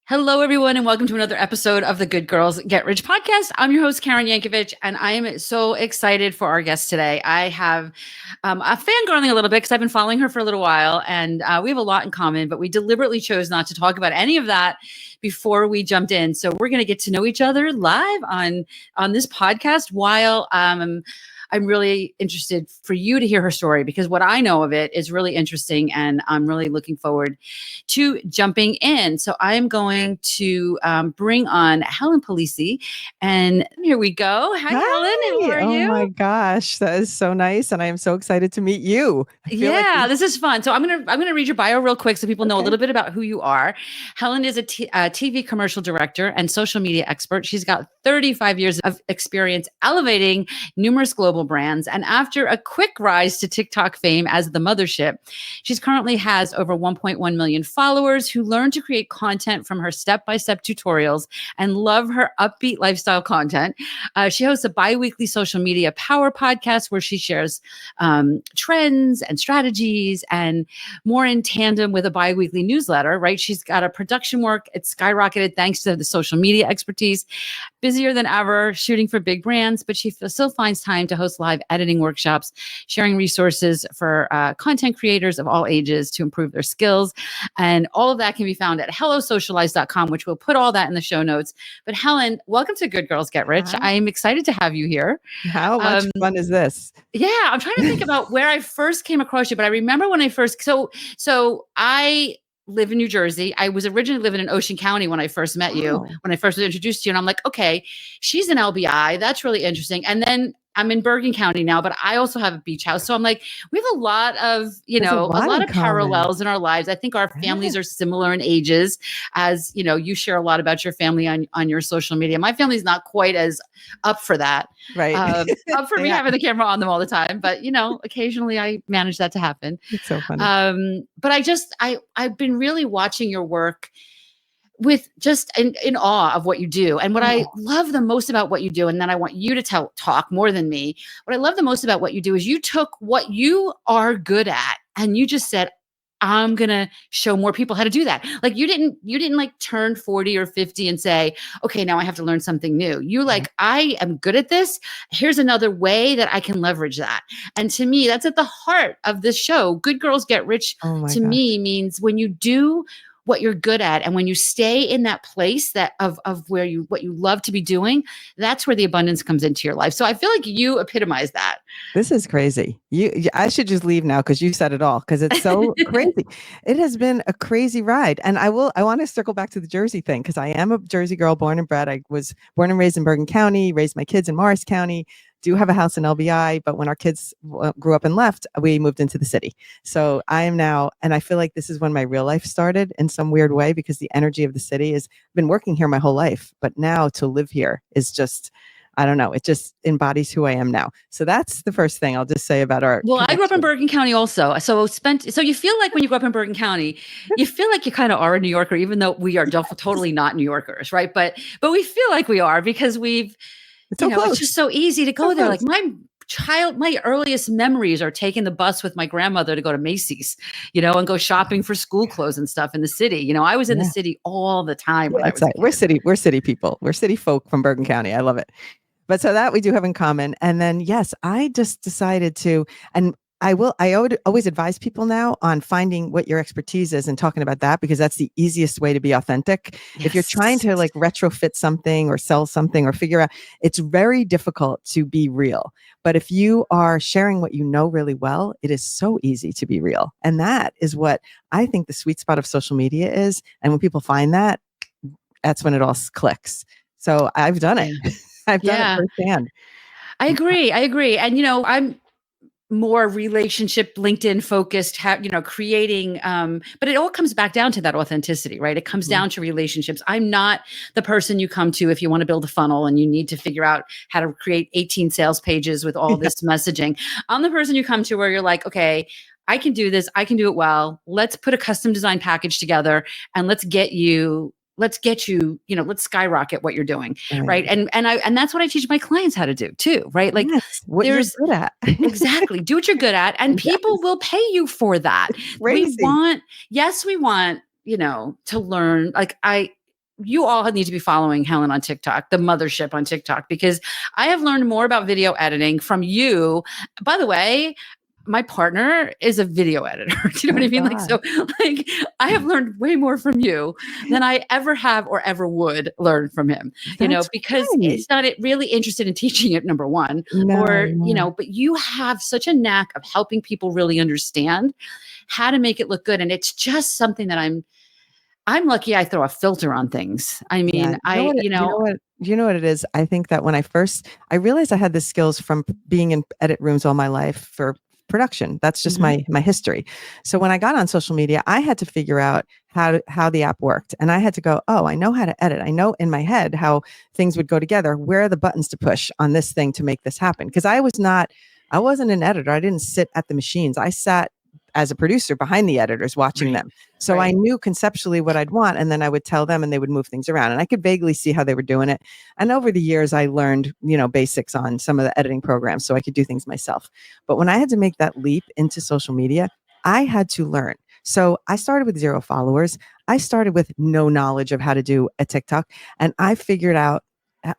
Hello, everyone, and welcome to another episode of the Good Girls Get Rich podcast. I'm your host, Karen Yankovich, and I am so excited for our guest today. I have a fangirling a little bit because I've been following her for a little while, and we have a lot in common, but we deliberately chose not to talk about any of that before we jumped in. So we're going to get to know each other live on this podcast while I'm really interested for you to hear her story because what I know of it is really interesting and I'm really looking forward to jumping in. So I'm going to bring on Helen Polise, and here we go. Hi, Helen. How are you? Oh my gosh, that is so nice, and I am so excited to meet you. Yeah, this is fun. So I'm gonna read your bio real quick so people know a little bit about who you are. Helen is a TV commercial director and social media expert. She's got 35 years of experience elevating numerous global brands. And after a quick rise to TikTok fame as the mothership, she's currently has over 1.1 million followers who learn to create content from her step-by-step tutorials and love her upbeat lifestyle content. She hosts a bi-weekly social media power podcast where she shares trends and strategies and more in tandem with a bi-weekly newsletter, right? She's got a production work. It's skyrocketed thanks to the social media expertise. Busier than ever, shooting for big brands, but she still finds time to host live editing workshops, sharing resources for content creators of all ages to improve their skills. And all of that can be found at hellosocialize.com, which we'll put all that in the show notes. But Helen, welcome to Good Girls Get Rich. I'm excited to have you here. How much fun is this? Yeah, I'm trying to think about where I first came across you, but I remember when I first, so I live in New Jersey. I was originally living in Ocean County when I first met you, when I first was introduced to you. And I'm like, okay, she's an LBI. That's really interesting. And then I'm in Bergen County now, but I also have a beach house. So I'm like, we have a lot of, a lot of parallels in our lives. I think our families are similar in ages, as, you share a lot about your family on your social media. My family's not quite as up for that. Right. Up for me having the camera on them all the time. But, occasionally I manage that to happen. It's so funny. But I've been really watching your work with just in awe of what you do. And what I love the most about what you do, and then I want you to talk more than me. What I love the most about what you do is you took what you are good at and you just said, I'm going to show more people how to do that. Like you didn't like turn 40 or 50 and say, okay, now I have to learn something new. You like, I am good at this. Here's another way that I can leverage that. And to me, that's at the heart of this show. Good Girls Get Rich me means when you do what you're good at and when you stay in that place that of where what you love to be doing, that's where the abundance comes into your life. So I feel like you epitomize that. This is crazy. I should just leave now because you said it all, because it's so crazy. It has been a crazy ride. And I want to circle back to the Jersey thing because I am a Jersey girl, born and bred. I was born and raised in Bergen County, raised my kids in Morris County. Do have a house in LBI, but when our kids grew up and left, we moved into the city. So I am now, and I feel like this is when my real life started in some weird way, because the energy of the city has been working here my whole life. But now to live here is just, I don't know, it just embodies who I am now. So that's the first thing I'll just say about our Well, I grew up in Bergen County also. So you feel like when you grow up in Bergen County, you feel like you kind of are a New Yorker, even though we are totally not New Yorkers, right? But we feel like we are because it's just so easy to go there. Like my earliest memories are taking the bus with my grandmother to go to Macy's, and go shopping for school clothes and stuff in the city. I was in the city all the time. We're city people. We're city folk from Bergen County. I love it. But so that we do have in common. And then, yes, I just decided to, and I would always advise people now on finding what your expertise is and talking about that, because that's the easiest way to be authentic. Yes. If you're trying to like retrofit something or sell something or figure out, it's very difficult to be real. But if you are sharing what you know really well, it is so easy to be real. And that is what I think the sweet spot of social media is. And when people find that, that's when it all clicks. So I've done it. I've done it firsthand. I agree. And, I'm more relationship LinkedIn focused, creating, but it all comes back down to that authenticity, right? It comes down to relationships. I'm not the person you come to if you want to build a funnel and you need to figure out how to create 18 sales pages with all this messaging. I'm the person you come to where you're like, okay, I can do this. I can do it well. Let's put a custom design package together and let's get you, let's skyrocket what you're doing. Right. And that's what I teach my clients how to do too. Right. Like what you're good at. Exactly. Do what you're good at. And people will pay you for that. Crazy. We want, to learn. Like you all need to be following Helen on TikTok, the mothership on TikTok, because I have learned more about video editing from you. By the way, my partner is a video editor. Do you know what I mean? Like, so like I have learned way more from you than I ever have or ever would learn from him, because it's not really interested in teaching it, number one, but you have such a knack of helping people really understand how to make it look good. And it's just something that I'm lucky I throw a filter on things. I mean, you know what it is? I think that when I realized I had the skills from being in edit rooms all my life for production. That's just my history. So when I got on social media, I had to figure out how the app worked. And I had to go, oh, I know how to edit. I know in my head how things would go together. Where are the buttons to push on this thing to make this happen? Because I wasn't an editor. I didn't sit at the machines. I sat as a producer behind the editors watching them. So I knew conceptually what I'd want, and then I would tell them and they would move things around, and I could vaguely see how they were doing it. And over the years, I learned, basics on some of the editing programs so I could do things myself. But when I had to make that leap into social media, I had to learn. So I started with 0 followers. I started with no knowledge of how to do a TikTok, and I figured out,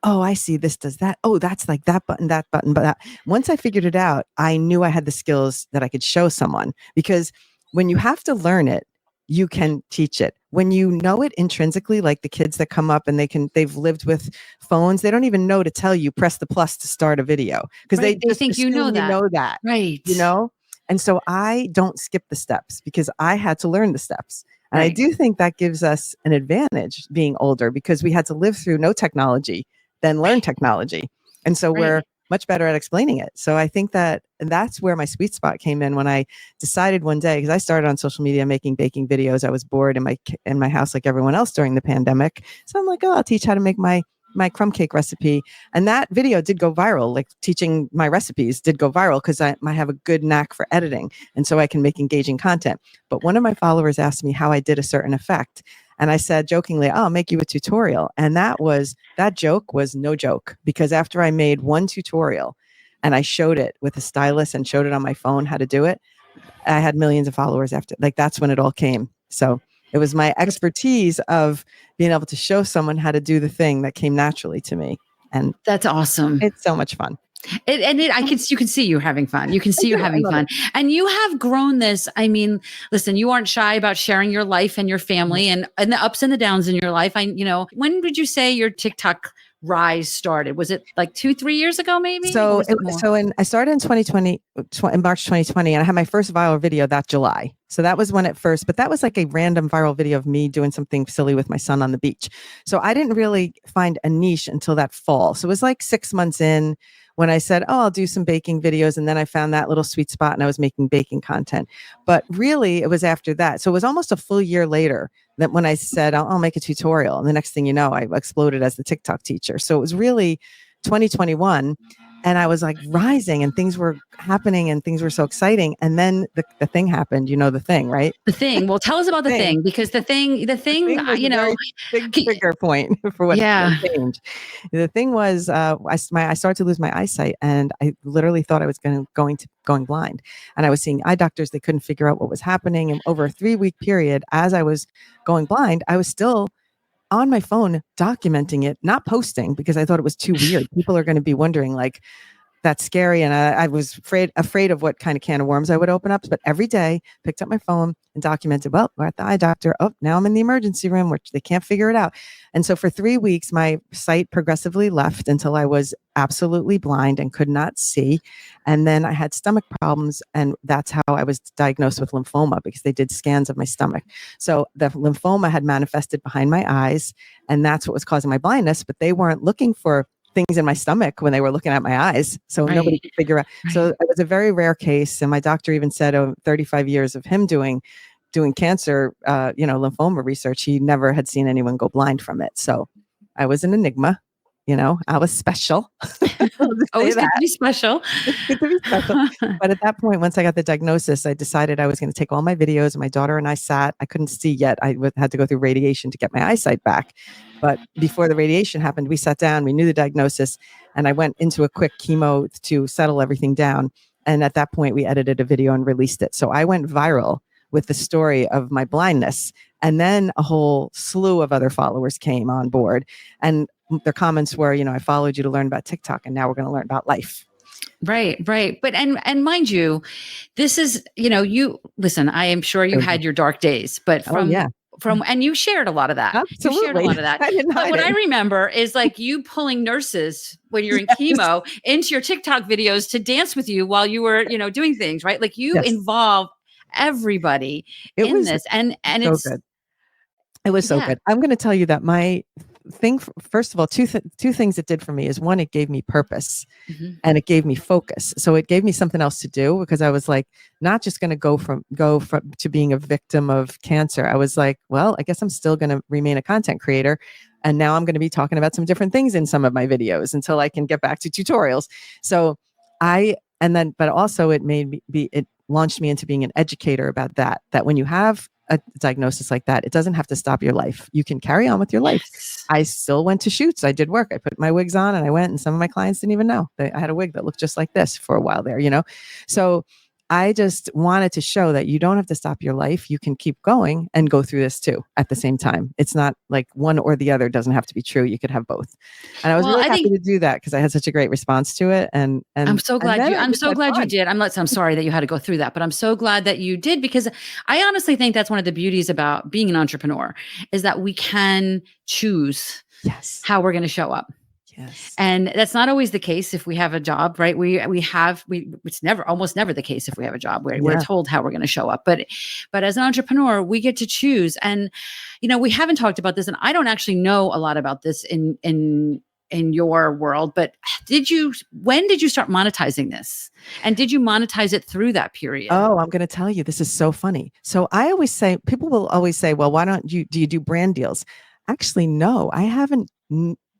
oh, I see, this does that. Oh, that's like that button. But once I figured it out, I knew I had the skills that I could show someone, because when you have to learn it, you can teach it. When you know it intrinsically, like the kids that come up and they've lived with phones, they don't even know to tell you press the plus to start a video, because they think you know that. Right. And so I don't skip the steps because I had to learn the steps. And I do think that gives us an advantage being older, because we had to live through no technology, then learn technology. And so we're much better at explaining it. So I think that's where my sweet spot came in when I decided one day, because I started on social media making baking videos. I was bored in my house like everyone else during the pandemic. So I'm like, oh, I'll teach how to make my crumb cake recipe. And that video did go viral. Like, teaching my recipes did go viral because I have a good knack for editing. And so I can make engaging content. But one of my followers asked me how I did a certain effect. And I said jokingly, oh, I'll make you a tutorial. And that joke was no joke, because after I made one tutorial and I showed it with a stylus and showed it on my phone how to do it, I had millions of followers after. Like, that's when it all came. So it was my expertise of being able to show someone how to do the thing that came naturally to me. And that's awesome. It's so much fun. You can see you having fun. You can see you having fun. And you have grown this. I mean, listen, you aren't shy about sharing your life and your family and the ups and the downs in your life. When did you say your TikTok rise started? Was it like 2-3 years ago, maybe? I started in 2020, in March 2020, and I had my first viral video that July. So that was when it first, but that was like a random viral video of me doing something silly with my son on the beach. So I didn't really find a niche until that fall. So it was like 6 months in when I said, oh, I'll do some baking videos. And then I found that little sweet spot and I was making baking content. But really, it was after that. So it was almost a full year later that when I said, I'll make a tutorial. And the next thing you know, I exploded as the TikTok teacher. So it was really 2021. And I was like rising and things were happening and things were so exciting. And then the thing happened, the thing, right? The thing. Well, tell us about the thing, because the thing, was a very big trigger point for what changed. The thing was, I started to lose my eyesight, and I literally thought I was going blind. And I was seeing eye doctors. They couldn't figure out what was happening. And over a 3-week period, as I was going blind, I was still on my phone documenting it, not posting, because I thought it was too weird. People are going to be wondering, like, that's scary. And I was afraid of what kind of can of worms I would open up. But every day, picked up my phone and documented, well, we're at the eye doctor. Oh, now I'm in the emergency room, which they can't figure it out. And so for 3 weeks, my sight progressively left until I was absolutely blind and could not see. And then I had stomach problems. And that's how I was diagnosed with lymphoma, because they did scans of my stomach. So the lymphoma had manifested behind my eyes, and that's what was causing my blindness. But they weren't looking for things in my stomach when they were looking at my eyes. So nobody could figure out. So it was a very rare case. And my doctor even said, 35 years of him doing cancer, lymphoma research, he never had seen anyone go blind from it. So I was an enigma. I was special. Always good to be special. Good to be special. But at that point, once I got the diagnosis, I decided I was going to take all my videos. My daughter and I sat. I couldn't see yet. I had to go through radiation to get my eyesight back. But before the radiation happened, we sat down. We knew the diagnosis, and I went into a quick chemo to settle everything down. And at that point, we edited a video and released it. So I went viral with the story of my blindness. And then a whole slew of other followers came on board, and their comments were, I followed you to learn about TikTok, and now we're going to learn about life. Right, right. But and mind you, this is, you listen, I am sure you had your dark days, but Oh yeah. from and you shared a lot of that. You shared a Absolutely. lot of that. I didn't But hide what it. I remember is like you pulling nurses when you're in chemo into your TikTok videos to dance with you while you were, doing things, right? Like you Yes. involve everybody It in was this. And so it's good. It was so yeah. good. I'm going to tell you that my thing, first of all, two things it did for me is, one, it gave me purpose. Mhm. And it gave me focus. So it gave me something else to do, because I was like, not just going to go from to being a victim of cancer. I was like, well, I guess I'm still going to remain a content creator. And now I'm going to be talking about some different things in some of my videos until I can get back to tutorials. So but also it it launched me into being an educator about that when you have a diagnosis like that, it doesn't have to stop your life. You can carry on with your life. Yes. I still went to shoots. I did work. I put my wigs on and I went, and some of my clients didn't even know. I had a wig that looked just like this for a while there, So I just wanted to show that you don't have to stop your life. You can keep going and go through this too at the same time. It's not like one or the other doesn't have to be true. You could have both. And I was Well, really I happy think to do that because I had such a great response to it. And I'm so glad then you I I'm just so had glad you fun. did. I'm sorry that you had to go through that, but I'm so glad that you did, because I honestly think that's one of the beauties about being an entrepreneur is that we can choose Yes. how we're going to show up. Yes. And that's not always the case if we have a job, right? It's almost never the case if we have a job where we're Yeah. told how we're going to show up. But as an entrepreneur, we get to choose. And, we haven't talked about this, and I don't actually know a lot about this in your world, but when did you start monetizing this? And did you monetize it through that period? Oh, I'm going to tell you, this is so funny. So people will always say, well, why don't do you do brand deals? Actually, no, I haven't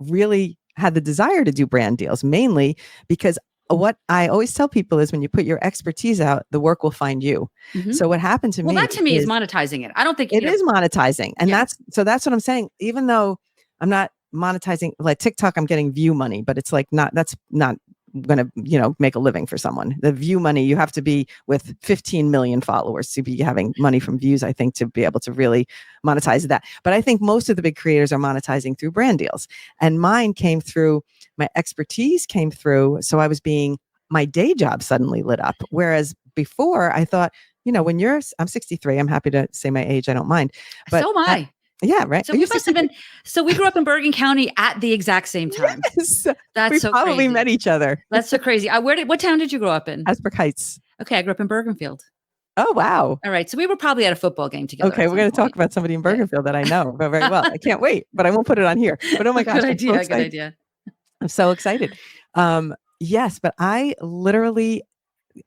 really had the desire to do brand deals, mainly because what I always tell people is, when you put your expertise out, the work will find you. Mhm. So what happened to Well, me that to me is is, monetizing it. I don't think, it is monetizing. And Yeah. that's what I'm saying. Even though I'm not monetizing like TikTok, I'm getting view money, but it's like that's not going to, make a living for someone. The view money, you have to be with 15 million followers to be having money from views, I think, to be able to really monetize that. But I think most of the big creators are monetizing through brand deals. And mine came through, my expertise came through. So my day job suddenly lit up. Whereas before I thought, I'm 63. I'm happy to say my age. I don't mind. But So am I. yeah, right. So we must have been. So we grew up in Bergen County at the exact same time. Yes. That's We so probably crazy. met each other. That's so crazy. What town did you grow up in? Asbrook Heights. Okay, I grew up in Bergenfield. Oh, wow. All right, so we were probably at a football game together. Okay, we're going to talk about somebody in Bergenfield that I know very well. I can't wait, but I won't put it on here. But oh my gosh, good I'm so idea. Good excited. idea. I'm so excited. Yes, but I literally,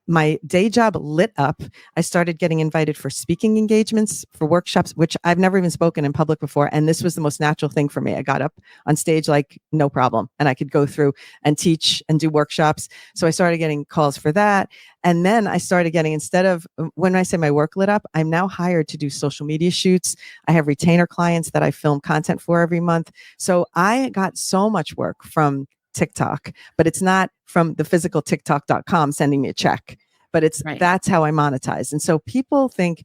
my day job lit up. I started getting invited for speaking engagements, for workshops, which I've never even spoken in public before. And this was the most natural thing for me. I got up on stage like no problem, and I could go through and teach and do workshops. So I started getting calls for that. And then I started getting, instead of, when I say my work lit up, I'm now hired to do social media shoots. I have retainer clients that I film content for every month. So I got so much work from TikTok, but it's not from the physical TikTok.com sending me a check, but Right. that's how I monetize. And so people think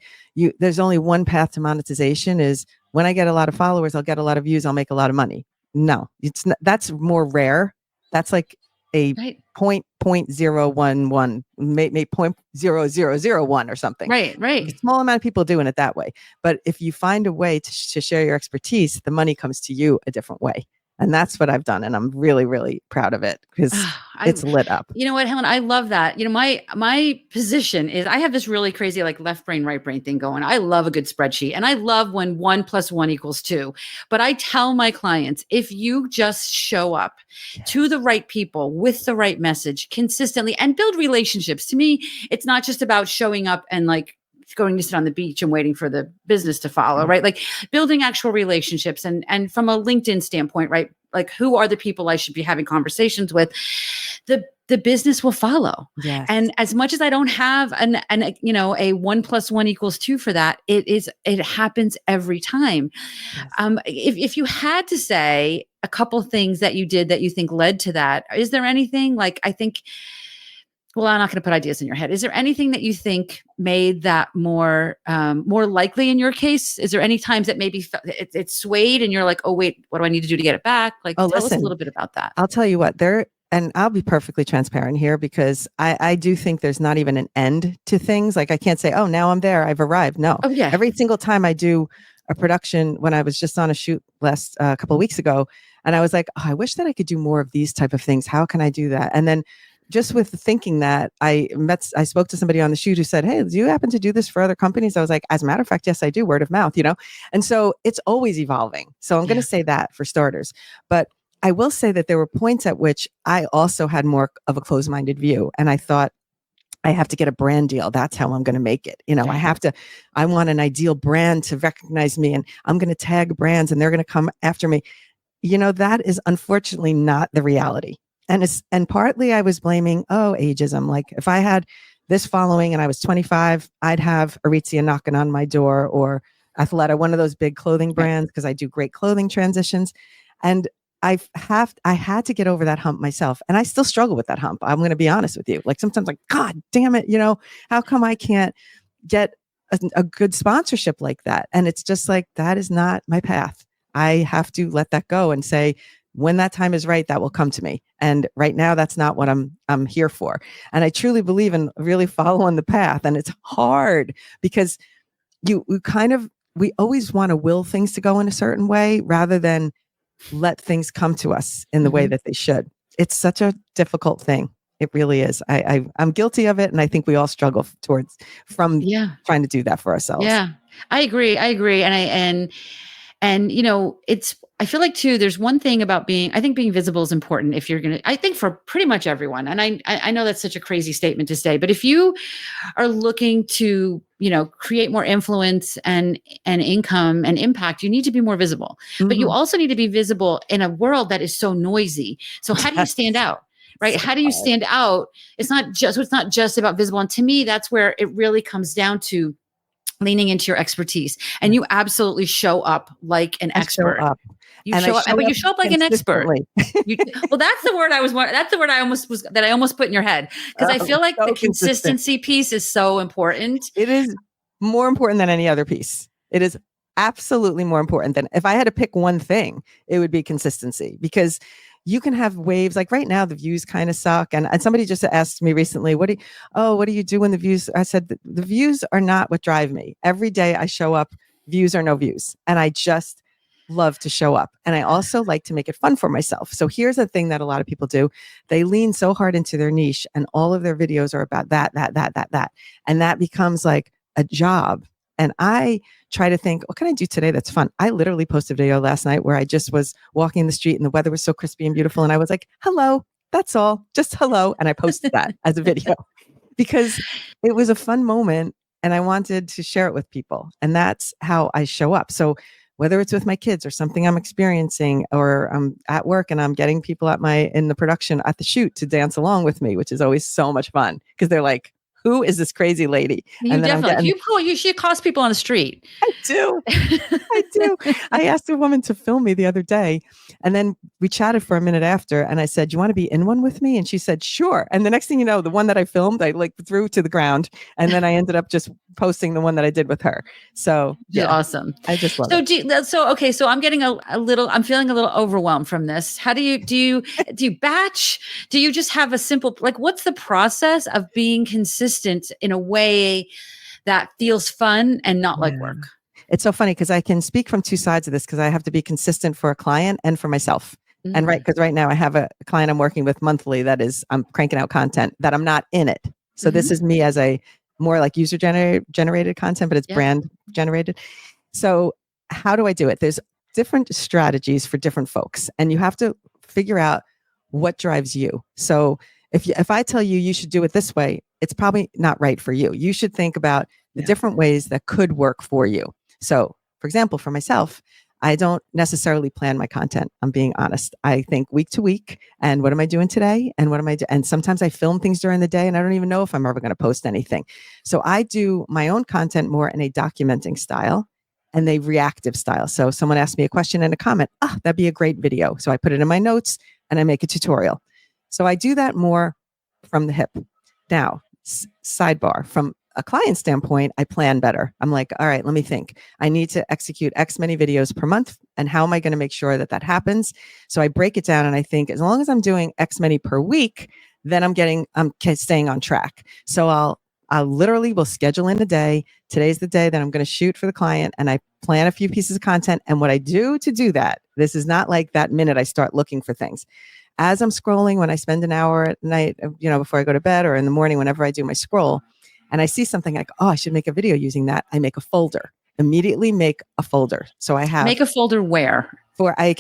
there's only one path to monetization, is when I get a lot of followers, I'll get a lot of views, I'll make a lot of money. No, it's not, that's more rare. That's like a Right. 0.011, maybe 0.0001 or something. Right. A small amount of people doing it that way. But if you find a way to share your expertise, the money comes to you a different way. And that's what I've done. And I'm really, really proud of it, because it's lit up. You know what, Helen? I love that. My position is, I have this really crazy like left brain, right brain thing going. I love a good spreadsheet, and I love when 1 + 1 = 2. But I tell my clients, if you just show up to the right people with the right message consistently and build relationships. To me, it's not just about showing up and like going to sit on the beach and waiting for the business to follow, right? Like building actual relationships, and from a LinkedIn standpoint, right? Like, who are the people I should be having conversations with? The business will follow. Yes. And as much as I don't have a 1 + 1 = 2 for that, it happens every time. Yes. If you had to say a couple things that you did that you think led to that, is there anything? Like, I think well, I'm not going to put ideas in your head. Is there anything that you think made that more likely in your case? Is there any times that maybe it swayed and you're like, oh, wait, what do I need to do to get it back? Like, Oh, tell us a listen, little bit about that. I'll tell you what, and I'll be perfectly transparent here because I do think there's not even an end to things. Like I can't say, oh, now I'm there, I've arrived. No, Oh, yeah. every single time I do a production, when I was just on a shoot last couple of weeks ago, and I was like, oh, I wish that I could do more of these type of things. How can I do that? And then just with thinking that, I spoke to somebody on the shoot who said, hey, do you happen to do this for other companies? I was like, as a matter of fact, yes, I do. Word of mouth, And so it's always evolving. So I'm going to say that for starters. But I will say that there were points at which I also had more of a closed-minded view. And I thought, I have to get a brand deal. That's how I'm going to make it. I want an ideal brand to recognize me, and I'm going to tag brands and they're going to come after me. That is unfortunately not the reality. And partly I was blaming, ageism. Like if I had this following and I was 25, I'd have Aritzia knocking on my door, or Athleta, one of those big clothing brands, because I do great clothing transitions. And I had to get over that hump myself. And I still struggle with that hump. I'm going to be honest with you. Like sometimes like, God damn it, how come I can't get a good sponsorship like that? And it's just like, that is not my path. I have to let that go and say, when that time is right, that will come to me. And right now, that's not what I'm here for. And I truly believe in really following the path. And it's hard because we always want to will things to go in a certain way rather than let things come to us in the way that they should. It's such a difficult thing. It really is. I'm guilty of it. And I think we all struggle from trying to do that for ourselves. Yeah, I agree. And I feel like too, there's one thing about I think being visible is important if you're I think for pretty much everyone. And I know that's such a crazy statement to say, but if you are looking to, create more influence and income and impact, you need to be more visible, but you also need to be visible in a world that is so noisy. So how do you stand out? Right? How do you stand out? It's not just about visible. And to me, that's where it really comes down to leaning into your expertise, and you absolutely show up like an expert. You show up like an expert. Well, that's the word I almost put in your head, because I feel like the consistency piece is so important. It is more important than any other piece. It is absolutely more important than, if I had to pick one thing, it would be consistency, because you can have waves. Like right now, the views kind of suck. And somebody just asked me recently, what do you do when the views? I said, the views are not what drive me. Every day I show up, views or no views. And I just love to show up. And I also like to make it fun for myself. So here's the thing that a lot of people do. They lean so hard into their niche, and all of their videos are about that. And that becomes like a job. And I try to think, what can I do today that's fun? I literally posted a video last night where I just was walking the street and the weather was so crispy and beautiful. And I was like, hello, that's all, just hello. And I posted that as a video because it was a fun moment and I wanted to share it with people. And that's how I show up. So whether it's with my kids or something I'm experiencing, or I'm at work and I'm getting people in the production at the shoot to dance along with me, which is always so much fun because they're like, who is this crazy lady? You definitely, you should accost people on the street. I do. I asked a woman to film me the other day, and then we chatted for a minute after, and I said, do you want to be in one with me? And she said, sure. And the next thing you know, the one that I filmed, I threw to the ground, and then I ended up just posting the one that I did with her. So yeah, awesome. I just love it. So I'm getting I'm feeling a little overwhelmed from this. How do you batch? Do you just have a simple, what's the process of being consistent in a way that feels fun and not like work? It's so funny because I can speak from two sides of this, because I have to be consistent for a client and for myself. And because right now I have a client I'm working with monthly I'm cranking out content that I'm not in it. So this is me as a more like user generated content, but it's brand generated. So how do I do it? There's different strategies for different folks, and you have to figure out what drives you. So if I tell you should do it this way, it's probably not right for you. You should think about the different ways that could work for you. So for example, for myself, I don't necessarily plan my content. I'm being honest. I think week to week, and what am I doing today? And what am I doing? And sometimes I film things during the day and I don't even know if I'm ever going to post anything. So I do my own content more in a documenting style and a reactive style. So someone asks me a question in a comment, that'd be a great video. So I put it in my notes and I make a tutorial. So I do that more from the hip. Now, sidebar, from a client standpoint, I plan better. I'm like, all right, let me think. I need to execute X many videos per month. And how am I going to make sure that that happens? So I break it down and I think as long as I'm doing X many per week, then I'm staying on track. So I literally will schedule in a day. Today's the day that I'm going to shoot for the client, and I plan a few pieces of content. And what I do to do that, this is not like that minute I start looking for things. As I'm scrolling, when I spend an hour at night, before I go to bed or in the morning, whenever I do my scroll, and I see something like, oh, I should make a video using that, I make a folder. Immediately make a folder. So I have Make a folder where? I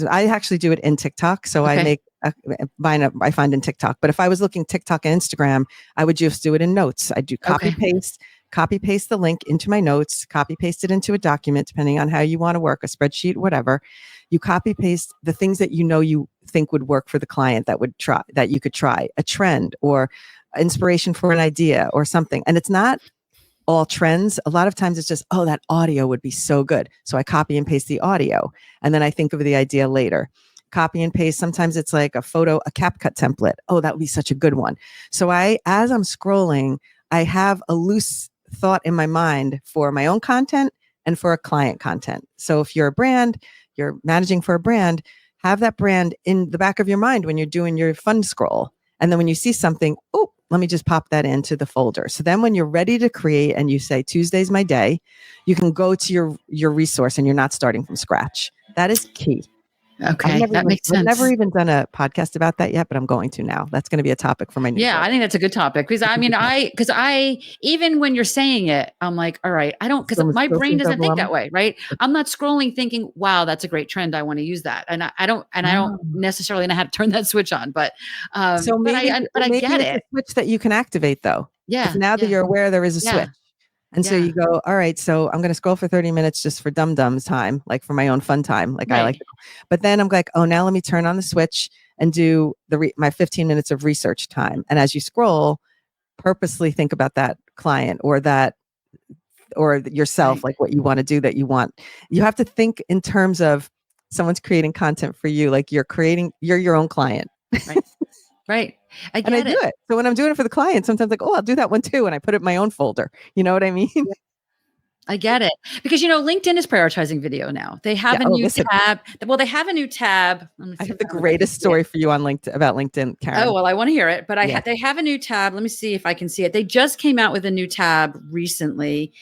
actually do it in TikTok. So I make I find in TikTok. But if I was looking TikTok and Instagram, I would just do it in notes. I do copy paste the link into my notes, copy paste it into a document, depending on how you want to work, a spreadsheet, whatever. You copy paste the things that you think would work for the client, that you could try, a trend or inspiration for an idea or something. And it's not all trends. A lot of times it's just, oh, that audio would be so good. So I copy and paste the audio, and then I think of the idea later. Copy and paste. Sometimes it's like a CapCut template. Oh, that would be such a good one. So as I'm scrolling, I have a loose thought in my mind for my own content and for a client content. So if you're a brand, you're managing for a brand, have that brand in the back of your mind when you're doing your fun scroll. And then when you see something, oh, let me just pop that into the folder. So then when you're ready to create and you say, Tuesday's my day, you can go to your resource and you're not starting from scratch. That is key. Okay, that makes sense. I've never even done a podcast about that yet, but I'm going to now. That's going to be a topic for my new show. I think that's a good topic because I even when you're saying it, I'm like, all right, I don't, because my brain doesn't think that way, right? I'm not scrolling thinking, wow, that's a great trend, I want to use that, and I don't necessarily know how to turn that switch on, but I get it. A switch that you can activate though. Yeah. Now that you're aware there is a switch. And so you go, all right, so I'm going to scroll for 30 minutes just for dum-dums time, like for my own fun time. Like I like to, but then I'm like, oh, now let me turn on the switch and do my 15 minutes of research time. And as you scroll, purposely think about that client or yourself, like what you want to do you have to think in terms of someone's creating content for you. Like you're your own client. Right. Right. I do it. So when I'm doing it for the client, sometimes like, oh, I'll do that one too. And I put it in my own folder. You know what I mean? I get it. Because, LinkedIn is prioritizing video now. They have a new tab. Well, they have a new tab. I have the greatest story for you on LinkedIn about LinkedIn, Karen. Oh, well, I want to hear it. But they have a new tab. Let me see if I can see it. They just came out with a new tab recently.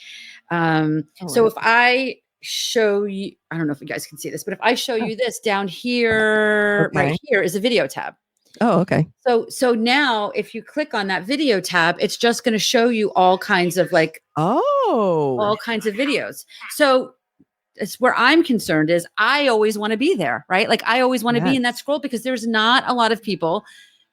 If I show you, I don't know if you guys can see this, but if I show you this down here, right here is a video tab. Oh, okay. So now if you click on that video tab, it's just going to show you all kinds of all kinds of videos. So it's where I'm concerned is I always want to be there, right? Like I always want to be in that scroll because there's not a lot of people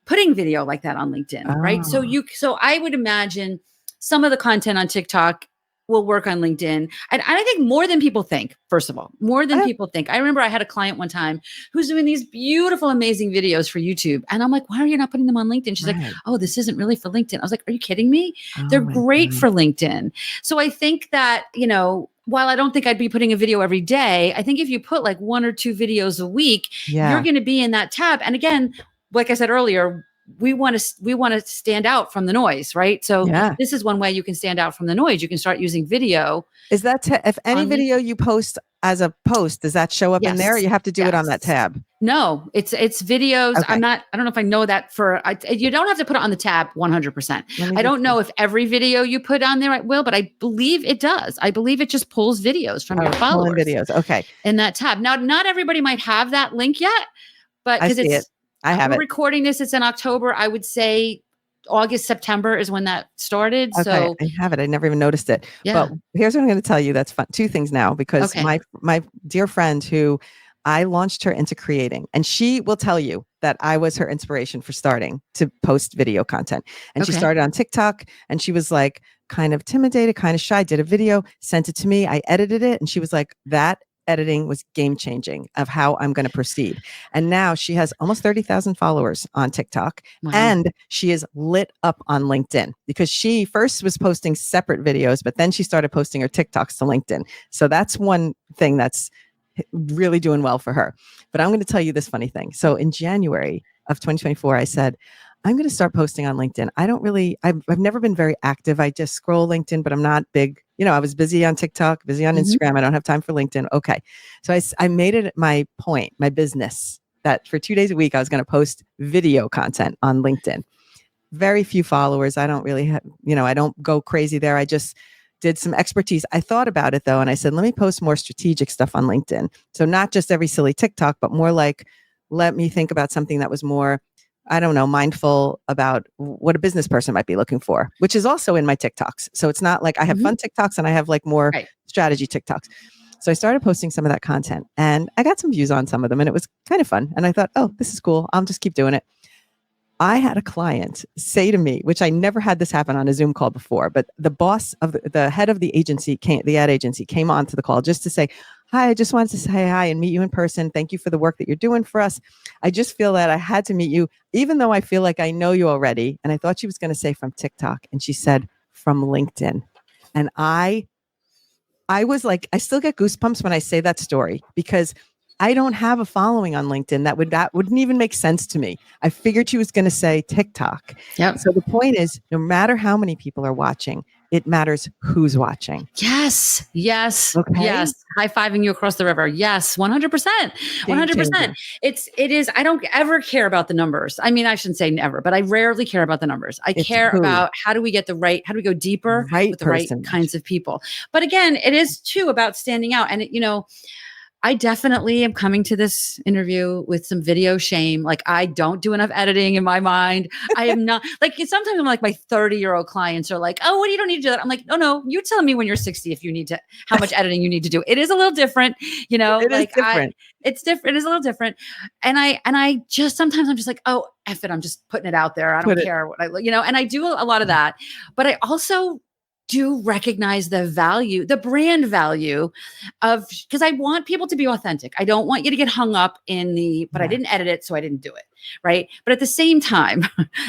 putting video like that on LinkedIn, right? So I would imagine some of the content on TikTok will work on LinkedIn. And I think more than people think, first of all, more than people think. I remember I had a client one time who's doing these beautiful, amazing videos for YouTube. And I'm like, why are you not putting them on LinkedIn? She's like, oh, this isn't really for LinkedIn. I was like, are you kidding me? They're great for LinkedIn. So I think that, while I don't think I'd be putting a video every day, I think if you put like 1 or 2 videos a week, you're going to be in that tab. And again, like I said earlier, we want to stand out from the noise, right? So this is one way you can stand out from the noise. You can start using video. Is that if any video you post as a post, does that show up in there? Or you have to do it on that tab? No, it's videos. Okay. I don't know if I know that you don't have to put it on the tab 100%. I don't know if every video you put on there it will, but I believe it does. I believe it just pulls videos from your followers. Videos. Okay. In that tab. Now, not everybody might have that link yet, but because I have it. Recording this, it's in October. I would say August, September is when that started. Okay, so I have it. I never even noticed it. But here's what I'm going to tell you. That's fun. 2 things now, because my dear friend who I launched her into creating, and she will tell you that I was her inspiration for starting to post video content. And she started on TikTok, and she was like kind of intimidated, kind of shy, did a video, sent it to me. I edited it. And she was like, that editing was game changing of how I'm going to proceed. And now she has almost 30,000 followers on TikTok. Wow. And she is lit up on LinkedIn because she first was posting separate videos, but then she started posting her TikToks to LinkedIn. So that's one thing that's really doing well for her. But I'm going to tell you this funny thing. So in January of 2024, I said, I'm going to start posting on LinkedIn. I've never been very active. I just scroll LinkedIn, but I'm not big. I was busy on TikTok, busy on Instagram. I don't have time for LinkedIn. Okay. So I made it my point, my business, that for 2 days a week, I was going to post video content on LinkedIn. Very few followers. I don't really have, I don't go crazy there. I just did some expertise. I thought about it though. And I said, let me post more strategic stuff on LinkedIn. So not just every silly TikTok, but more like, let me think about something that was more, I don't know, mindful about what a business person might be looking for, which is also in my TikToks. So it's not like I have fun TikToks and I have like more strategy TikToks. So I started posting some of that content and I got some views on some of them and it was kind of fun. And I thought, oh, this is cool. I'll just keep doing it. I had a client say to me, which I never had this happen on a Zoom call before, but the boss of the head of the agency, the ad agency, came on to the call just to say, hi, I just wanted to say hi and meet you in person. Thank you for the work that you're doing for us. I just feel that I had to meet you, even though I feel like I know you already. And I thought she was going to say from TikTok. And she said from LinkedIn. And I was like, I still get goosebumps when I say that story because I don't have a following on LinkedIn that wouldn't even make sense to me. I figured she was going to say TikTok. Yep. So the point is, no matter how many people are watching, it matters who's watching. Yes. Okay. Yes. High-fiving you across the river. Yes. 100%. 100%. It is. I don't ever care about the numbers. I mean, I shouldn't say never, but I rarely care about the numbers. I care about how do we go deeper with the right kinds of people. But again, it is too about standing out. And I definitely am coming to this interview with some video shame. Like I don't do enough editing in my mind. I am not like, sometimes I'm like my 30-year-old clients are like, oh, you don't need to do that. I'm like, no, you tell me when you're 60, if you need to, how much editing you need to do. It is a little different, It is different. It's different. It is a little different. And I just, sometimes I'm just like, oh, F it. I'm just putting it out there. I don't care what I look, and I do a lot of that, but I also do recognize the value, the brand value of, because I want people to be authentic. I don't want you to get hung up in but I didn't edit it, so I didn't do it. Right. But at the same time,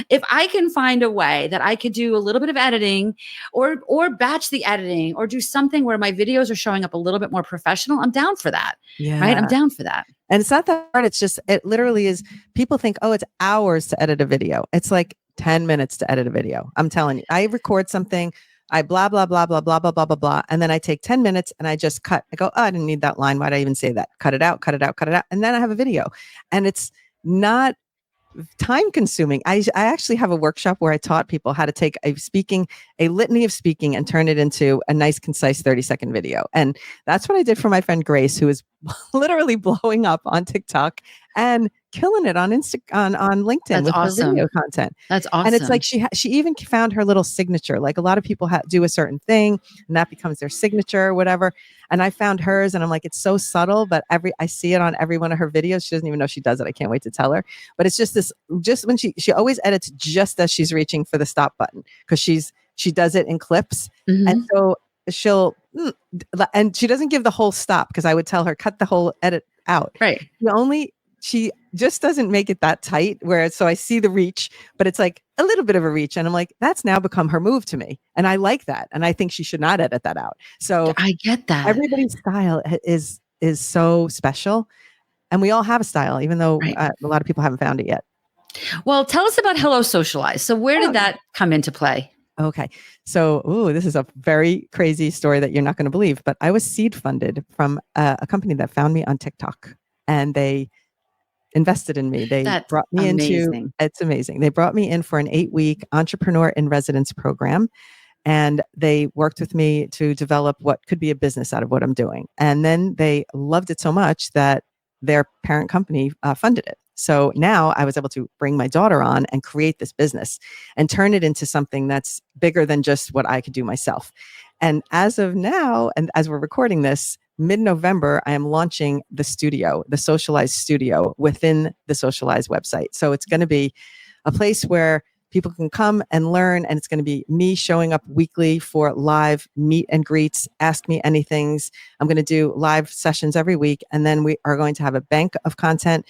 if I can find a way that I could do a little bit of editing or batch the editing or do something where my videos are showing up a little bit more professional, I'm down for that. Yeah. Right. I'm down for that. And it's not that hard. It's just, it literally is, people think, oh, it's hours to edit a video. It's like 10 minutes to edit a video. I'm telling you, I record something, I blah, blah, blah, blah, blah, blah, blah, blah, blah. And then I take 10 minutes and I just cut. I go, oh, I didn't need that line. Why did I even say that? Cut it out, cut it out, cut it out. And then I have a video. And it's not time consuming. I actually have a workshop where I taught people how to take a litany of speaking and turn it into a nice, concise 30-second video. And that's what I did for my friend Grace, who is literally blowing up on TikTok and killing it on LinkedIn. That's with awesome. her video content. That's awesome. And it's like she even found her little signature. Like a lot of people do a certain thing and that becomes their signature or whatever. And I found hers and I'm like, it's so subtle, but I see it on every one of her videos. She doesn't even know she does it. I can't wait to tell her. But it's just when she always edits just as she's reaching for the stop button because she does it in clips. Mm-hmm. And so and she doesn't give the whole stop because I would tell her, cut the whole edit out. Right. She just doesn't make it that tight so I see the reach, but it's like a little bit of a reach. And I'm like, that's now become her move to me. And I like that. And I think she should not edit that out. So I get that. Everybody's style is so special. And we all have a style, even though a lot of people haven't found it yet. Well, tell us about Hello Socialize. So where did that come into play? Okay. So, this is a very crazy story that you're not going to believe, but I was seed funded from a company that found me on TikTok and they invested in me. They brought me into, it's amazing. They brought me in for an 8-week entrepreneur in residence program. And they worked with me to develop what could be a business out of what I'm doing. And then they loved it so much that their parent company funded it. So now I was able to bring my daughter on and create this business and turn it into something that's bigger than just what I could do myself. And as of now, and as we're recording this, mid-November, I am launching the studio, the Socialize studio within the Socialize website. So it's going to be a place where people can come and learn, and it's going to be me showing up weekly for live meet and greets, ask me anythings. I'm going to do live sessions every week, and then we are going to have a bank of content,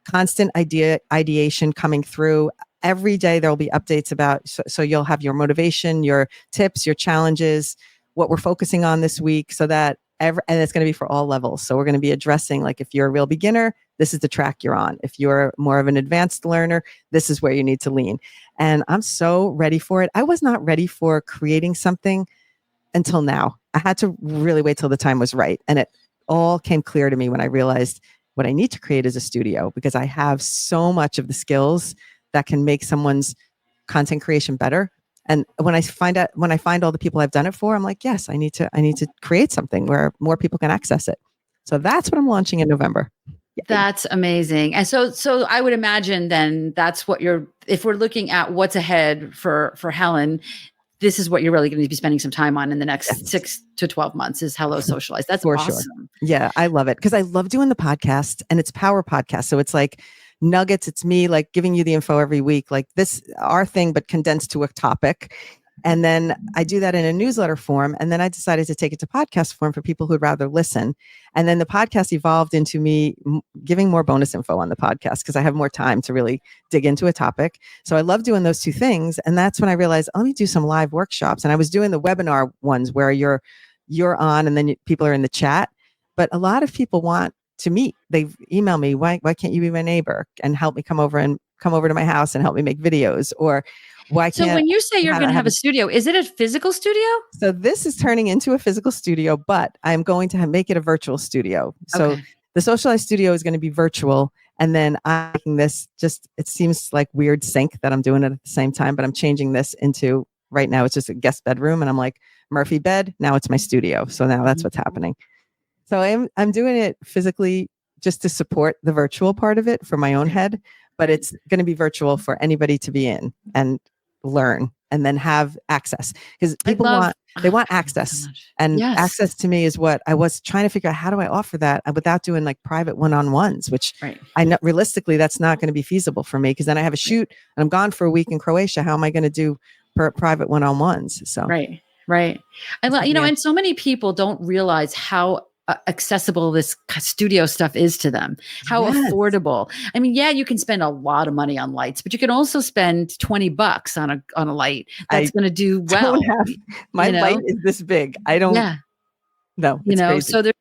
constant ideation coming through. Every day there will be updates about, so you'll have your motivation, your tips, your challenges, what we're focusing on this week, so that and it's going to be for all levels. So we're going to be addressing, like, if you're a real beginner, this is the track you're on. If you're more of an advanced learner, this is where you need to lean. And I'm so ready for it. I was not ready for creating something until now. I had to really wait till the time was right. And it all came clear to me when I realized what I need to create is a studio, because I have so much of the skills that can make someone's content creation better. And when I find all the people I've done it for, I'm like, yes, I need to create something where more people can access it. So that's what I'm launching in November. Yay. That's amazing. And so I would imagine then that's what if we're looking at what's ahead for Helen, this is what you're really going to be spending some time on in the next 6 to 12 months is Hello Socialize. That's for awesome. Sure. Yeah, I love it because I love doing the podcast, and it's power podcast. So it's like nuggets. It's me like giving you the info every week, like this, our thing, but condensed to a topic. And then I do that in a newsletter form. And then I decided to take it to podcast form for people who'd rather listen. And then the podcast evolved into me giving more bonus info on the podcast because I have more time to really dig into a topic. So I love doing those two things. And that's when I realized, let me do some live workshops. And I was doing the webinar ones where you're on and then people are in the chat. But a lot of people want to meet. They've emailed me, why can't you be my neighbor and help me come over to my house and help me make videos? Or why can't, so when you say you're going to have a studio, is it a physical studio? So this is turning into a physical studio, but I'm going to make it a virtual studio. So the Socialize studio is going to be virtual. And then I'm making this it seems like weird sync that I'm doing it at the same time, but I'm changing this into, right now it's just a guest bedroom. And I'm like, Murphy bed, now it's my studio. So now that's what's happening. So I'm doing it physically just to support the virtual part of it for my own head, but it's going to be virtual for anybody to be in and learn and then have access, because people want access, so and access to me is what I was trying to figure out. How do I offer that without doing like private one-on-ones, which I know realistically that's not going to be feasible for me, because then I have a shoot and I'm gone for a week in Croatia. How am I going to do private one-on-ones? So right. And so many people don't realize how accessible this studio stuff is to them, how affordable. I mean, you can spend a lot of money on lights, but you can also spend $20 on a light that's going to do well. My light is this big. I don't know. Crazy. So there's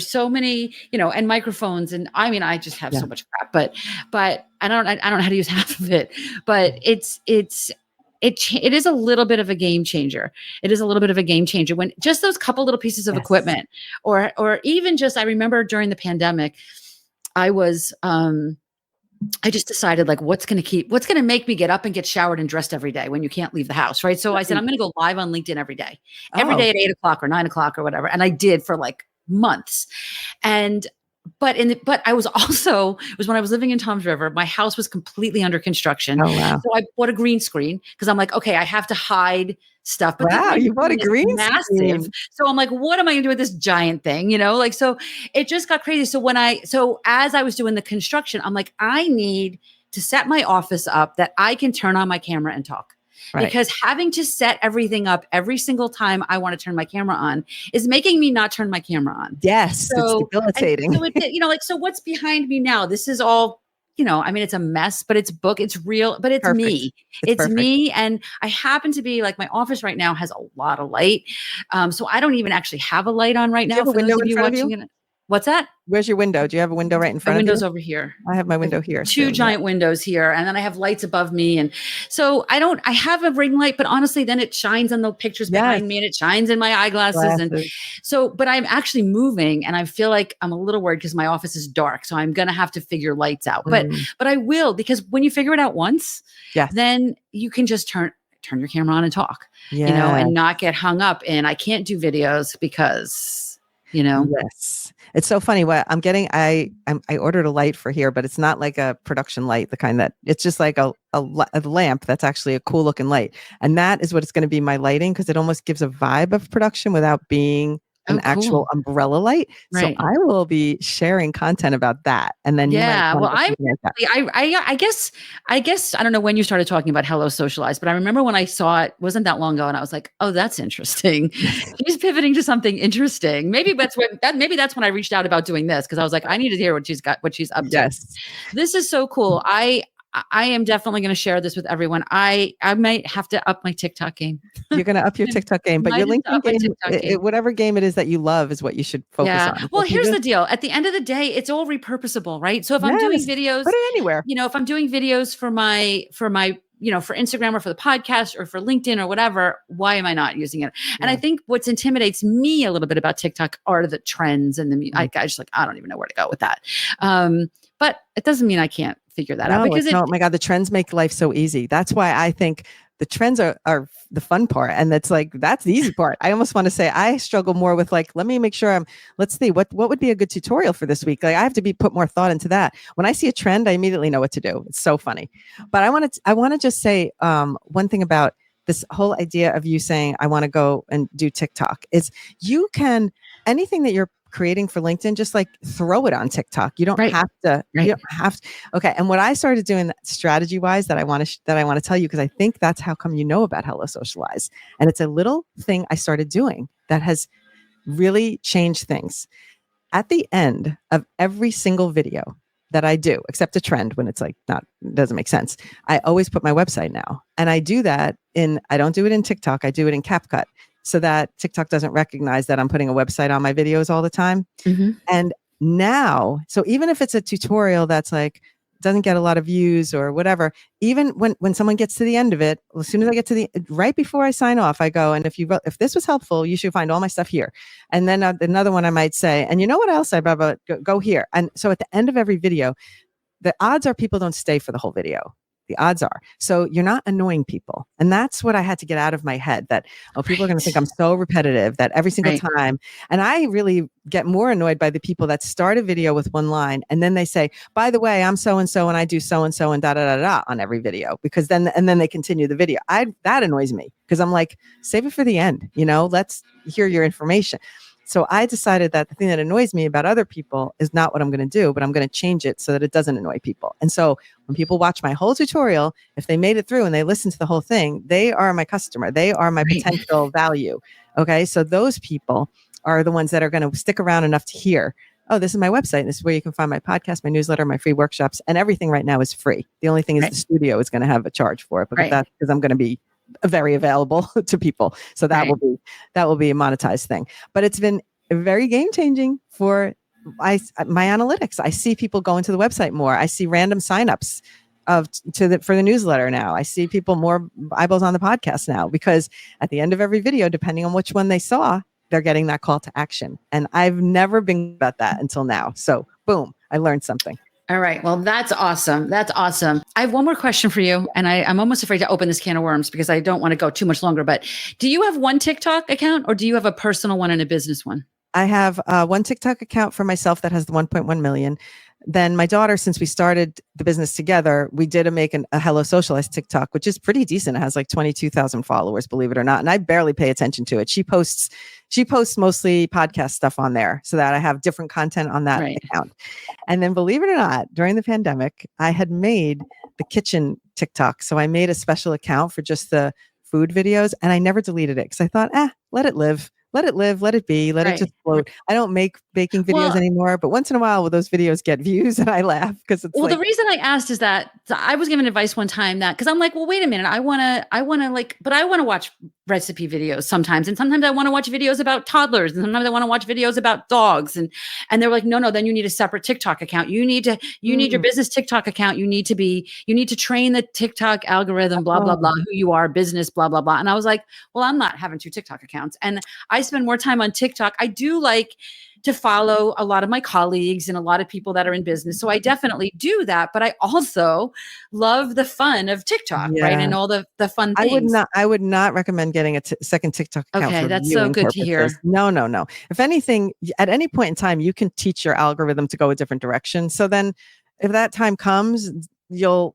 so many, and microphones. And I mean, I just have so much crap, but I don't know how to use half of it, but it is a little bit of a game changer. It is a little bit of a game changer when just those couple little pieces of equipment, or even just, I remember during the pandemic, I just decided like, what's going to make me get up and get showered and dressed every day when you can't leave the house. Right. So I said, I'm going to go live on LinkedIn every day at 8:00 or 9:00 or whatever. And I did for like months. But I was also, it was when I was living in Toms River, my house was completely under construction. Oh, wow. So I bought a green screen because I'm like, okay, I have to hide stuff. But you bought a green massive screen. So I'm like, what am I going to do with this giant thing? So it just got crazy. So as I was doing the construction, I'm like, I need to set my office up that I can turn on my camera and talk. Right. Because having to set everything up every single time I want to turn my camera on is making me not turn my camera on. Yes, it's debilitating. So what's behind me now? This is all, I mean, it's a mess, but it's real, but it's perfect. Me. It's me. And I happen to be like, my office right now has a lot of light. So I don't even actually have a light on right now. For those of you watching it. What's that? Where's your window? Do you have a window right in front of you? My window's over here. I have my window here. Two giant windows here. And then I have lights above me. And so I have a ring light, but honestly, then it shines on the pictures behind me and it shines in my eyeglasses. And so, but I'm actually moving and I feel like I'm a little worried because my office is dark. So I'm going to have to figure lights out, but I will, because when you figure it out once, then you can just turn your camera on and talk, and not get hung up in, I can't do videos because, Yes. It's so funny what I'm getting. I ordered a light for here, but it's not like a production light, the kind that it's just like a lamp that's actually a cool looking light. And that is what it's going to be, my lighting, because it almost gives a vibe of production without being an actual umbrella light. Right. So I will be sharing content about that. And then I guess I don't know when you started talking about Hello Socialize, but I remember when I saw it wasn't that long ago and I was like, oh, that's interesting. She's pivoting to something interesting. Maybe that's when I reached out about doing this, because I was like, I need to hear what she's up to. This is so cool. I am definitely going to share this with everyone. I might have to up my TikTok game. You're going to up your I TikTok game, but might your have to LinkedIn up my game, TikTok game. whatever game it is that you love is what you should focus Yeah. on. So Well, if you here's just, the deal. At the end of the day, it's all repurposable, right? So if I'm doing yes, videos, put it anywhere. if I'm doing videos for my, for Instagram or for the podcast or for LinkedIn or whatever, why am I not using it? And I Yeah. think what intimidates me a little bit about TikTok are the trends and I just like, I don't even know where to go with that. But it doesn't mean I can't figure that out because oh my God, the trends make life so easy. That's why I think the trends are the fun part. And that's the easy part. I almost want to say I struggle more with let me make sure let's see what would be a good tutorial for this week. Like I have to put more thought into that. When I see a trend, I immediately know what to do. It's so funny. But I want to just say one thing about this whole idea of you saying, I want to go and do TikTok is you can, anything that you're creating for LinkedIn, just throw it on TikTok. You don't have to, you don't have to. Okay. And what I started doing strategy wise that I want to tell you, because I think that's how come you know about Hello Socialize. And it's a little thing I started doing that has really changed things. At the end of every single video that I do, except a trend when it's doesn't make sense, I always put my website now. And I do that I don't do it in TikTok. I do it in CapCut so that TikTok doesn't recognize that I'm putting a website on my videos all the time. Mm-hmm. And now, so even if it's a tutorial that's doesn't get a lot of views or whatever, even when someone gets to the end of it, as soon as I get to right before I sign off, I go, and if this was helpful, you should find all my stuff here. And then another one I might say, and you know what else go here. And so at the end of every video, the odds are people don't stay for the whole video. The odds are. So you're not annoying people. And that's what I had to get out of my head that, people are going to think I'm so repetitive that every single time. And I really get more annoyed by the people that start a video with one line and then they say, by the way, I'm so-and-so and I do so-and-so and da da da da on every video, because then they continue the video. That annoys me because I'm like, save it for the end. Let's hear your information. So I decided that the thing that annoys me about other people is not what I'm going to do, but I'm going to change it so that it doesn't annoy people. And so when people watch my whole tutorial, if they made it through and they listen to the whole thing, they are my customer. They are my potential value. Okay. So those people are the ones that are going to stick around enough to hear, oh, this is my website. This is where you can find my podcast, my newsletter, my free workshops, and everything right now is free. The only thing is the studio is going to have a charge for it, but that's because I'm going to be very available to people. So that will be a monetized thing. But it's been very game changing for my analytics. I see people going to the website more. I see random signups for the newsletter now. I see people more eyeballs on the podcast now, because at the end of every video, depending on which one they saw, they're getting that call to action. And I've never been about that until now. So boom, I learned something. All right. Well, that's awesome. That's awesome. I have one more question for you. And I'm almost afraid to open this can of worms because I don't want to go too much longer. But do you have one TikTok account or do you have a personal one and a business one? I have one TikTok account for myself that has the 1.1 million. Then my daughter, since we started the business together, we did make a Hello Socialize TikTok, which is pretty decent. It has 22,000 followers, believe it or not. And I barely pay attention to it. She posts mostly podcast stuff on there so that I have different content on that account. And then believe it or not, during the pandemic, I had made the kitchen TikTok. So I made a special account for just the food videos and I never deleted it because I thought, let it live. Let it live, let it be, let it just float. I don't make baking videos anymore, but once in a while, those videos get views and I laugh because it's the reason I asked is that I was given advice one time that, because I'm like, well, wait a minute, I want to watch recipe videos sometimes. And sometimes I want to watch videos about toddlers. And sometimes I want to watch videos about dogs. And they're like, no, then you need a separate TikTok account. You need your business TikTok account. You need to train the TikTok algorithm, blah, blah, blah, who you are, business, blah, blah, blah. And I was like, well, I'm not having 2 TikTok accounts. And I spend more time on TikTok. I do like to follow a lot of my colleagues and a lot of people that are in business. So I definitely do that. But I also love the fun of TikTok, right? And all the fun things. I would not recommend getting a second TikTok account. Okay, that's so good to hear. No. If anything, at any point in time, you can teach your algorithm to go a different direction. So then if that time comes, you'll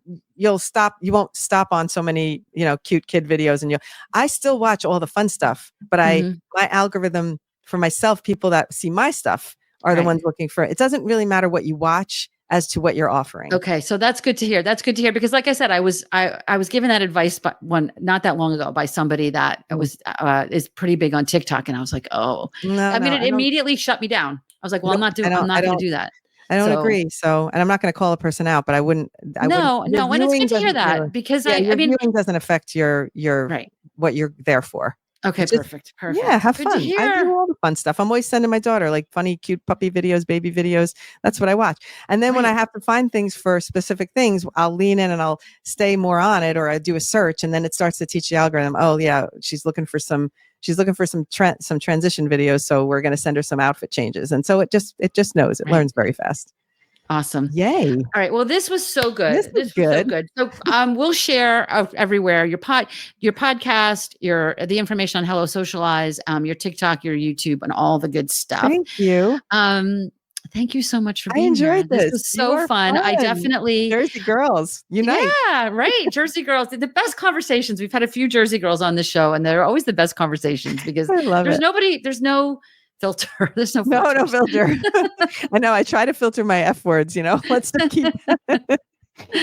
stop. You won't stop on so many, cute kid videos. And I still watch all the fun stuff, but my algorithm for myself, people that see my stuff are the ones looking for it. It doesn't really matter what you watch as to what you're offering. Okay. So that's good to hear. That's good to hear because like I said, I was given that advice not that long ago by somebody that is pretty big on TikTok. And I was like, it immediately shut me down. I was like, well, I'm not going to do that. I don't So agree. So, and I'm not going to call a person out, but I wouldn't, no, your no, and it's viewing good to hear doesn't, that because yeah, I your mean, viewing doesn't affect right. what you're there for. Okay, It's just, perfect, yeah, perfect. have Good to fun. I view hear. all the fun stuff. I'm always sending my daughter like funny, cute puppy videos, baby videos. That's what I watch. And then when I Right. have to find things for specific things, I'll lean in and I'll stay more on it, or I do a search, and then it starts to teach the algorithm. Oh yeah, she's looking for some transition videos, so we're going to send her some outfit changes. And so it just knows. It Right. learns very fast. Awesome. Yay. All right. Well, this was so This good. is This was so good. good. So, we'll share everywhere your podcast, the information on Hello Socialize, your TikTok, your YouTube, and all the good stuff. Thank you. Um, thank you so much for I being here. enjoyed This this. was You so are fun. I fun. definitely, Jersey girls, unite. yeah, right. Jersey girls, the best conversations. We've had a few Jersey girls on the show, and they're always the best conversations because I love it. there's no filter. There's no No, no filters. filter. I know. I try to filter my F words, Let's just keep,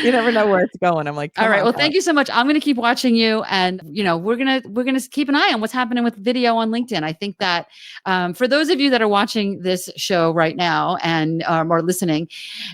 you never know where it's going. I'm like, All come right. on, Well, Helen. thank you so much. I'm going to keep watching you, and we're gonna keep an eye on what's happening with video on LinkedIn. I think that for those of you that are watching this show right now and or listening,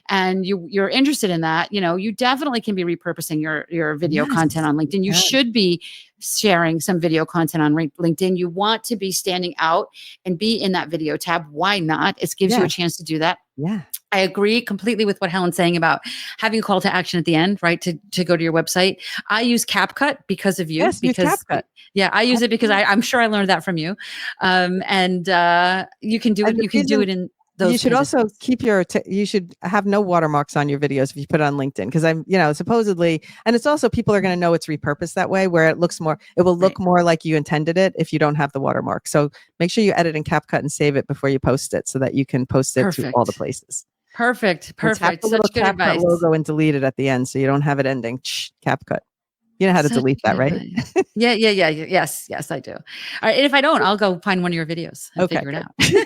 and you're interested in that, you definitely can be repurposing your video Yes. content on LinkedIn. You Yeah. should be sharing some video content on LinkedIn. You want to be standing out and be in that video tab. Why not? It gives you a Yes. chance to do that. Yeah. I agree completely with what Helen's saying about having a call to action at the end, right? To go to your website. I use CapCut because of you. Yes. Use Because CapCut. yeah, I use it because Absolutely. I'm sure I learned that from you. And you can do And it. the You can do reason it in you those should kinds of also space. keep you should have no watermarks on your videos if you put it on LinkedIn, because supposedly, and it's also, people are going to know it's repurposed that way, where it will Right. look more like you intended it if you don't have the watermark. So make sure you edit in CapCut and save it before you post it, so that you can post it to all the Perfect. places. Perfect. And tap Perfect. the little Such good CapCut advice. logo and delete it at the end, so you don't have it ending CapCut. You know how to Such delete good that, right? advice. Yeah, yeah, yeah, yes, yes, I do. All right, and if I don't, I'll go find one of your videos and Okay, figure it good. out.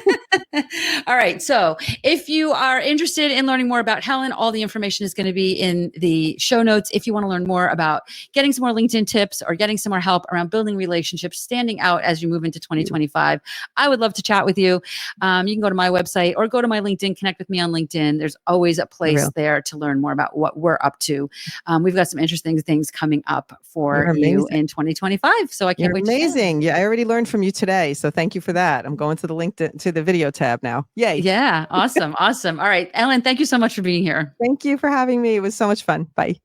All right, so if you are interested in learning more about Helen, all the information is going to be in the show notes. If you want to learn more about getting some more LinkedIn tips or getting some more help around building relationships, standing out as you move into 2025, I would love to chat with you. You can go to my website or go to my LinkedIn, connect with me on LinkedIn. There's always a place there to learn more about what we're up to. We've got some interesting things coming up for You're you amazing. in 2025. So I can't You're wait to share. amazing. Yeah, I already learned from you today, so thank you for that. I'm going to the LinkedIn to the video tab now. Yay. Yeah, awesome. Awesome. All right, Ellen, thank you so much for being here. Thank you for having me. It was so much fun. Bye.